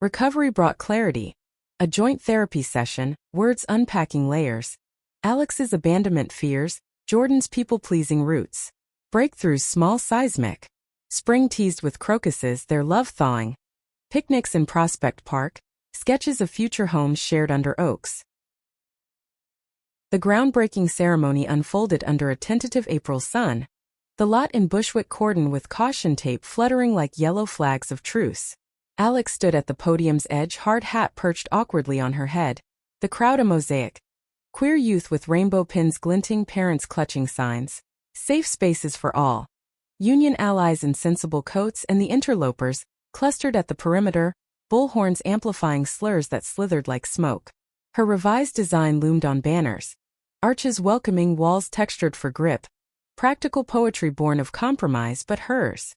Speaker 2: Recovery brought clarity. A joint therapy session, words unpacking layers. Alex's abandonment fears, Jordan's people-pleasing roots. Breakthroughs small seismic. Spring teased with crocuses, their love thawing. Picnics in Prospect Park, sketches of future homes shared under oaks. The groundbreaking ceremony unfolded under a tentative April sun. The lot in Bushwick cordon with caution tape fluttering like yellow flags of truce. Alex stood at the podium's edge, hard hat perched awkwardly on her head. The crowd a mosaic. Queer youth with rainbow pins glinting, parents clutching signs. Safe spaces for all. Union allies in sensible coats and the interlopers, clustered at the perimeter, bullhorns amplifying slurs that slithered like smoke. Her revised design loomed on banners. Arches welcoming, walls textured for grip. Practical poetry born of compromise, but hers.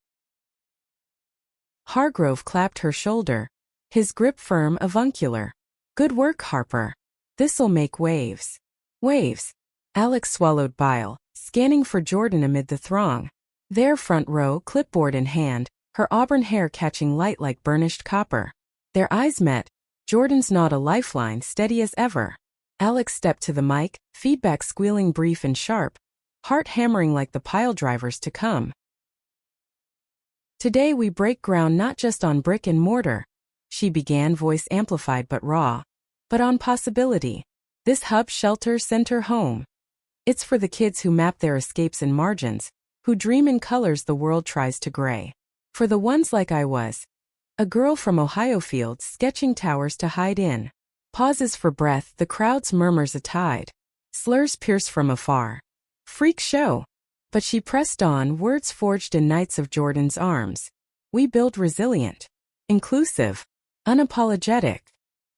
Speaker 2: Hargrove clapped her shoulder. His grip firm, avuncular. "Good work, Harper." This'll make waves. Waves. Alex swallowed bile, scanning for Jordan amid the throng. There, front row, clipboard in hand, her auburn hair catching light like burnished copper. Their eyes met. Jordan's nod a lifeline, steady as ever. Alex stepped to the mic, feedback squealing brief and sharp, heart hammering like the pile drivers to come. Today we break ground not just on brick and mortar, she began, voice amplified but raw, but on possibility. This hub, shelter, center, home. It's for the kids who map their escapes and margins, who dream in colors the world tries to gray. For the ones like I was. A girl from Ohio fields sketching towers to hide in. Pauses for breath, the crowd's murmurs a tide. Slurs pierce from afar. Freak show. But she pressed on, words forged in nights of Jordan's arms. We build resilient. Inclusive. Unapologetic.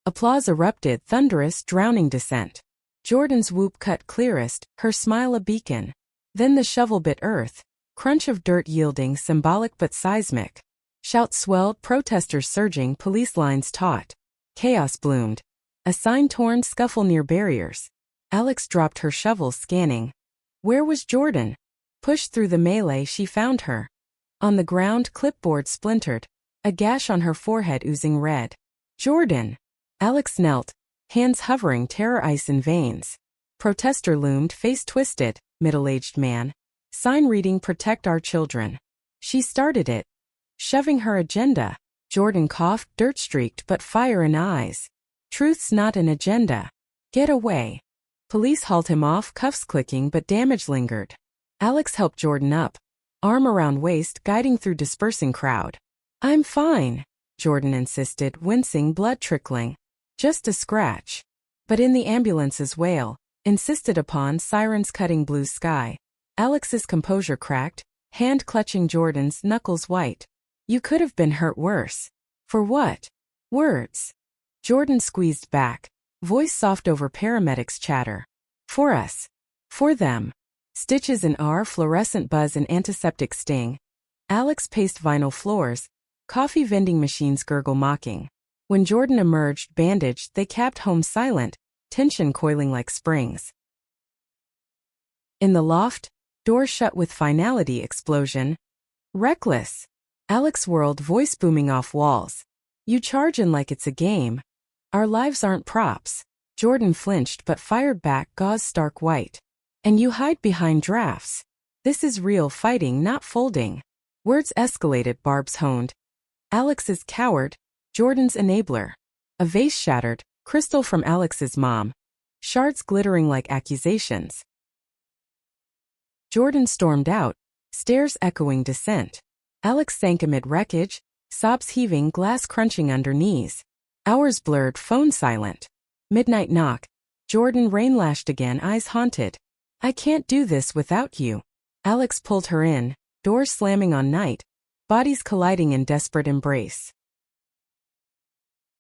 Speaker 2: Applause erupted, thunderous, drowning dissent. Jordan's whoop cut clearest, her smile a beacon. Then the shovel bit earth. Crunch of dirt yielding, symbolic but seismic. Shouts swelled, protesters surging, police lines taut. Chaos bloomed. A sign torn, scuffle near barriers. Alex dropped her shovel, scanning. Where was Jordan? Pushed through the melee, she found her. On the ground, clipboard splintered. A gash on her forehead oozing red. Jordan! Alex knelt, hands hovering, terror ice in veins. Protester loomed, face twisted, middle-aged man. Sign reading, protect our children. She started it. Shoving her agenda. Jordan coughed, dirt-streaked but fire in eyes. Truth's not an agenda. Get away. Police hauled him off, cuffs clicking but damage lingered. Alex helped Jordan up. Arm around waist, guiding through dispersing crowd. I'm fine, Jordan insisted, wincing, blood trickling. Just a scratch. But in the ambulance's wail, insisted upon, sirens cutting blue sky. Alex's composure cracked, hand clutching Jordan's, knuckles white. You could have been hurt worse. For what? Words. Jordan squeezed back, voice soft over paramedics' chatter. For us. For them. Stitches in R, fluorescent buzz and antiseptic sting. Alex paced vinyl floors, coffee vending machines gurgle mocking. When Jordan emerged, bandaged, they cabbed home silent, tension coiling like springs. In the loft, door shut with finality, explosion. Reckless. Alex whirled, voice booming off walls. You charge in like it's a game. Our lives aren't props. Jordan flinched but fired back, gauze stark white. And you hide behind drafts. This is real fighting, not folding. Words escalated, barbs honed. Alex's coward, Jordan's enabler. A vase shattered, crystal from Alex's mom. Shards glittering like accusations. Jordan stormed out, stairs echoing dissent. Alex sank amid wreckage, sobs heaving, glass crunching under knees. Hours blurred, phone silent. Midnight knock. Jordan, rain lashed again, eyes haunted. I can't do this without you. Alex pulled her in, doors slamming on night, bodies colliding in desperate embrace.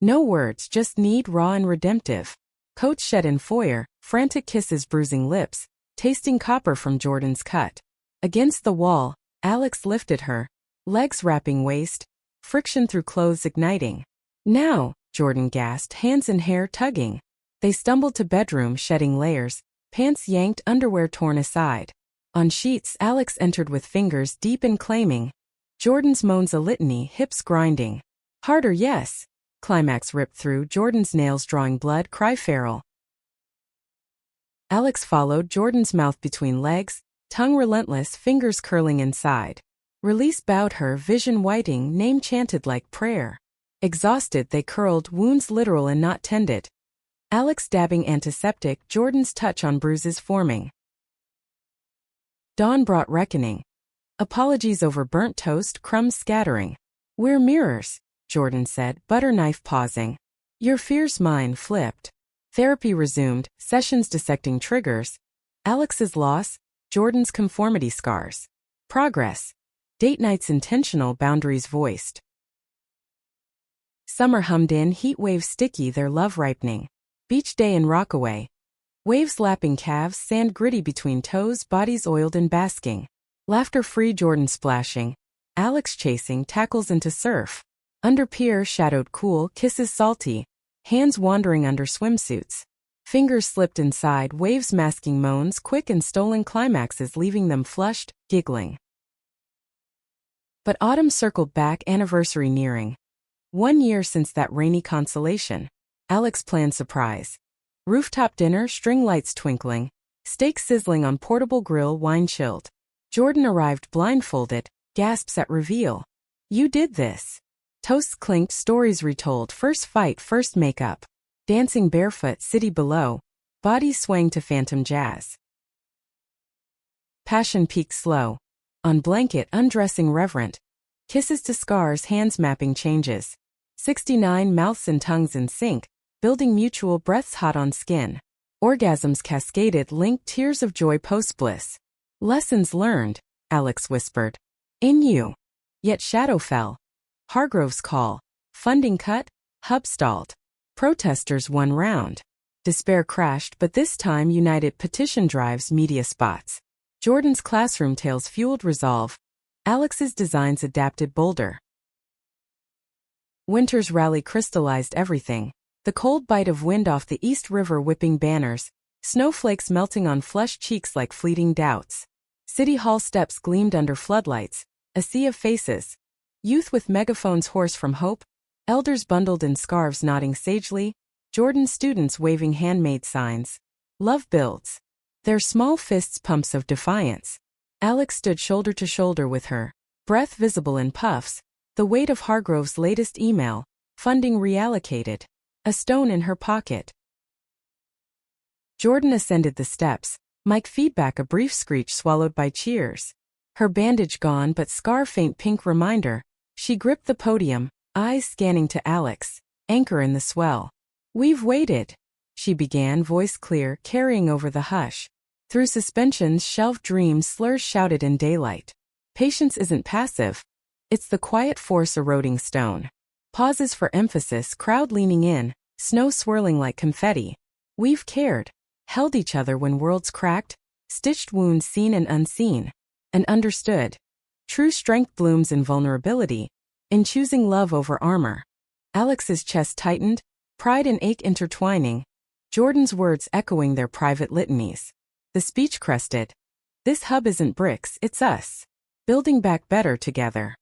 Speaker 2: No words, just need, raw and redemptive. Coats shed in foyer, frantic kisses bruising lips, tasting copper from Jordan's cut. Against the wall, Alex lifted her, legs wrapping waist, friction through clothes igniting. Now, Jordan gasped, hands in hair tugging. They stumbled to bedroom, shedding layers, pants yanked, underwear torn aside. On sheets, Alex entered with fingers deep in claiming. Jordan's moans a litany, hips grinding. Harder, yes. Climax ripped through, Jordan's nails drawing blood, cry feral. Alex followed, Jordan's mouth between legs, tongue relentless, fingers curling inside. Release bowed her, vision whiting, name chanted like prayer. Exhausted, they curled, wounds literal and not tended. Alex dabbing antiseptic, Jordan's touch on bruises forming. Dawn brought reckoning. Apologies over burnt toast, crumbs scattering. We're mirrors, Jordan said, butter knife pausing. Your fears mine flipped. Therapy resumed, sessions dissecting triggers. Alex's loss, Jordan's conformity scars. Progress. Date nights intentional, boundaries voiced. Summer hummed in, heat waves sticky, their love ripening. Beach day in Rockaway. Waves lapping calves, sand gritty between toes, bodies oiled and basking. Laughter free, Jordan splashing. Alex chasing, tackles into surf. Under pier, shadowed cool, kisses salty. Hands wandering under swimsuits. Fingers slipped inside, waves masking moans, quick and stolen climaxes leaving them flushed, giggling. But autumn circled back, anniversary nearing. 1 year since that rainy consolation. Alex planned surprise. Rooftop dinner, string lights twinkling, steak sizzling on portable grill, wine chilled. Jordan arrived blindfolded, gasps at reveal. You did this. Toasts clinked, stories retold, first fight, first makeup. Dancing barefoot, city below, bodies swaying to phantom jazz. Passion peaked slow. On blanket, undressing reverent. Kisses to scars, hands mapping changes. 69 mouths and tongues in sync, building mutual breaths hot on skin. Orgasms cascaded, linked, tears of joy post-bliss. Lessons learned, Alex whispered. In you. Yet shadow fell. Hargrove's call. Funding cut, hub stalled. Protesters one round. Despair crashed, but this time united petition drives, media spots. Jordan's classroom tales fueled resolve. Alex's designs adapted bolder. Winter's rally crystallized everything. The cold bite of wind off the East River whipping banners, snowflakes melting on flushed cheeks like fleeting doubts. City Hall steps gleamed under floodlights, a sea of faces. Youth with megaphones hoarse from hope, elders bundled in scarves nodding sagely, Jordan's students waving handmade signs. Love builds. Their small fists pumps of defiance. Alex stood shoulder to shoulder with her, breath visible in puffs, the weight of Hargrove's latest email, funding reallocated. A stone in her pocket. Jordan ascended the steps, mic feedback, a brief screech swallowed by cheers. Her bandage gone but scar faint pink reminder. She gripped the podium, eyes scanning to Alex, anchor in the swell. We've waited, she began, voice clear, carrying over the hush. Through suspensions, shelved dreams, slurs shouted in daylight. Patience isn't passive. It's the quiet force eroding stone. Pauses for emphasis, crowd leaning in, snow swirling like confetti. We've cared, held each other when worlds cracked, stitched wounds seen and unseen, and understood. True strength blooms in vulnerability, in choosing love over armor. Alex's chest tightened, pride and ache intertwining, Jordan's words echoing their private litanies. The speech crested. This hub isn't bricks, it's us. Building back better together.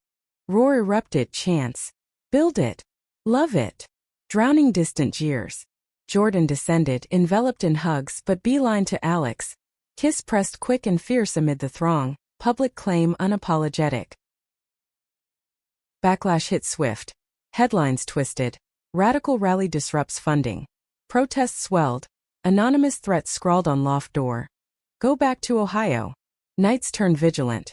Speaker 2: Roar erupted, chants. Build it. Love it. Drowning distant jeers. Jordan descended, enveloped in hugs but beeline to Alex. Kiss pressed quick and fierce amid the throng, public claim unapologetic. Backlash hit swift. Headlines twisted. Radical rally disrupts funding. Protests swelled. Anonymous threats scrawled on loft door. Go back to Ohio. Nights turned vigilant.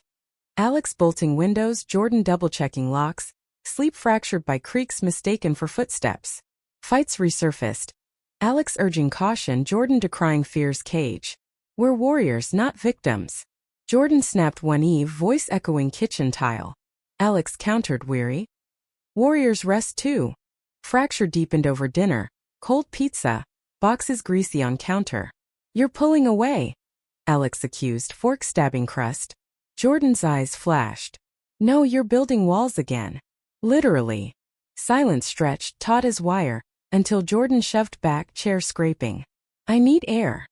Speaker 2: Alex bolting windows, Jordan double-checking locks. Sleep fractured by creaks mistaken for footsteps. Fights resurfaced. Alex urging caution, Jordan decrying fear's cage. We're warriors, not victims. Jordan snapped one eve, voice echoing kitchen tile. Alex countered, weary. Warriors rest too. Fracture deepened over dinner. Cold pizza. Boxes greasy on counter. You're pulling away, Alex accused, fork stabbing crust. Jordan's eyes flashed. No, you're building walls again. Literally. Silence stretched, taut as wire, until Jordan shoved back, chair scraping. I need air.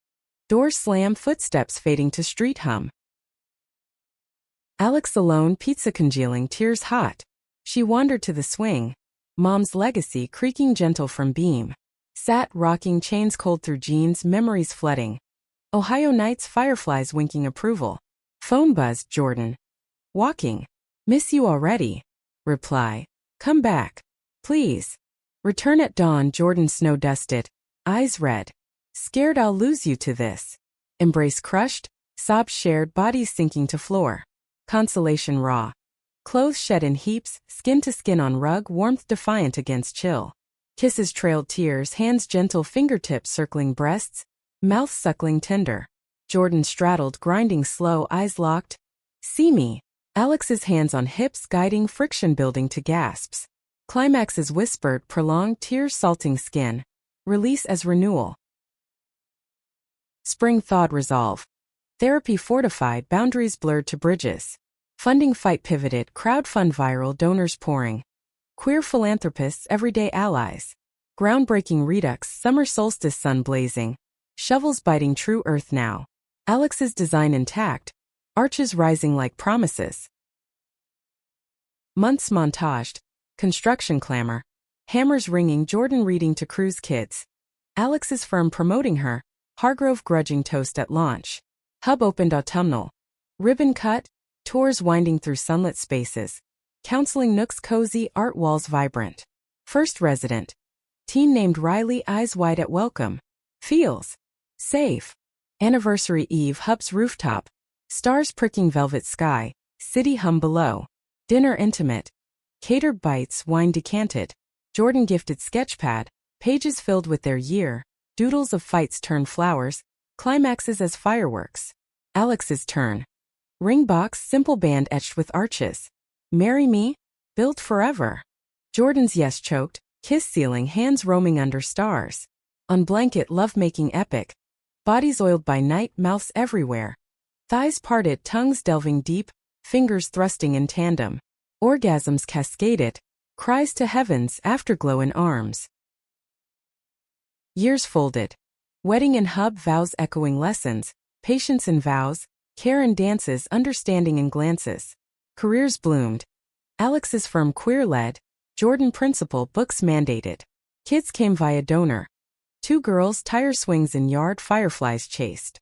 Speaker 2: Door slam, footsteps fading to street hum. Alex alone, pizza congealing, tears hot. She wandered to the swing. Mom's legacy creaking gentle from beam. Sat rocking, chains cold through jeans, memories flooding. Ohio nights, fireflies winking approval. Phone buzzed, Jordan. Walking. Miss you already. Reply. Come back. Please. Return at dawn, Jordan snow-dusted. Eyes red. Scared I'll lose you to this. Embrace crushed. Sobs shared, bodies sinking to floor. Consolation raw. Clothes shed in heaps, skin to skin on rug, warmth defiant against chill. Kisses trailed tears, hands gentle, fingertips circling breasts, mouth suckling tender. Jordan straddled, grinding slow, eyes locked. See me. Alex's hands on hips, guiding, friction building to gasps. Climaxes whispered, prolonged, tears salting skin. Release as renewal. Spring thawed, resolve. Therapy fortified, boundaries blurred to bridges. Funding fight pivoted, crowdfund viral, donors pouring. Queer philanthropists, everyday allies. Groundbreaking redux, summer solstice sun blazing. Shovels biting true earth now. Alex's design intact. Arches rising like promises. Months montaged. Construction clamor. Hammers ringing, Jordan reading to cruise kids. Alex's firm promoting her. Hargrove grudging toast at launch. Hub opened autumnal. Ribbon cut. Tours winding through sunlit spaces. Counseling nooks cozy, art walls vibrant. First resident. Teen named Riley, eyes wide at welcome. Feels safe. Anniversary eve, Hub's rooftop. Stars pricking velvet sky. City hum below. Dinner intimate. Catered bites, wine decanted. Jordan gifted sketchpad. Pages filled with their year. Doodles of fights turn flowers. Climaxes as fireworks. Alex's turn. Ring box, simple band etched with arches. Marry me? Built forever. Jordan's yes choked. Kiss ceiling, hands roaming under stars. On blanket, love-making epic. Bodies oiled by night, mouths everywhere. Thighs parted, tongues delving deep, fingers thrusting in tandem. Orgasms cascaded. Cries to heavens, afterglow in arms. Years folded. Wedding in hub, vows echoing lessons. Patience in vows. Care in dances, understanding in glances. Careers bloomed. Alex's firm queer-led. Jordan principal, books mandated. Kids came via donor. 2 girls, tire swings in yard, fireflies chased.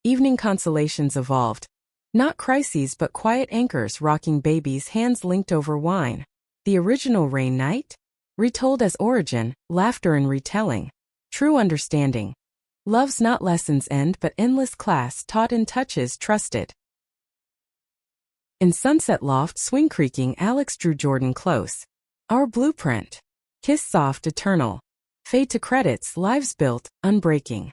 Speaker 2: Evening consolations evolved. Not crises but quiet anchors, rocking babies, hands linked over wine. The original rain night? Retold as origin, laughter and retelling. True understanding. Love's not lessons end but endless class, taught in touches, trusted. In sunset loft, swing creaking, Alex drew Jordan close. Our blueprint. Kiss soft, eternal. Fade to credits, lives built, unbreaking.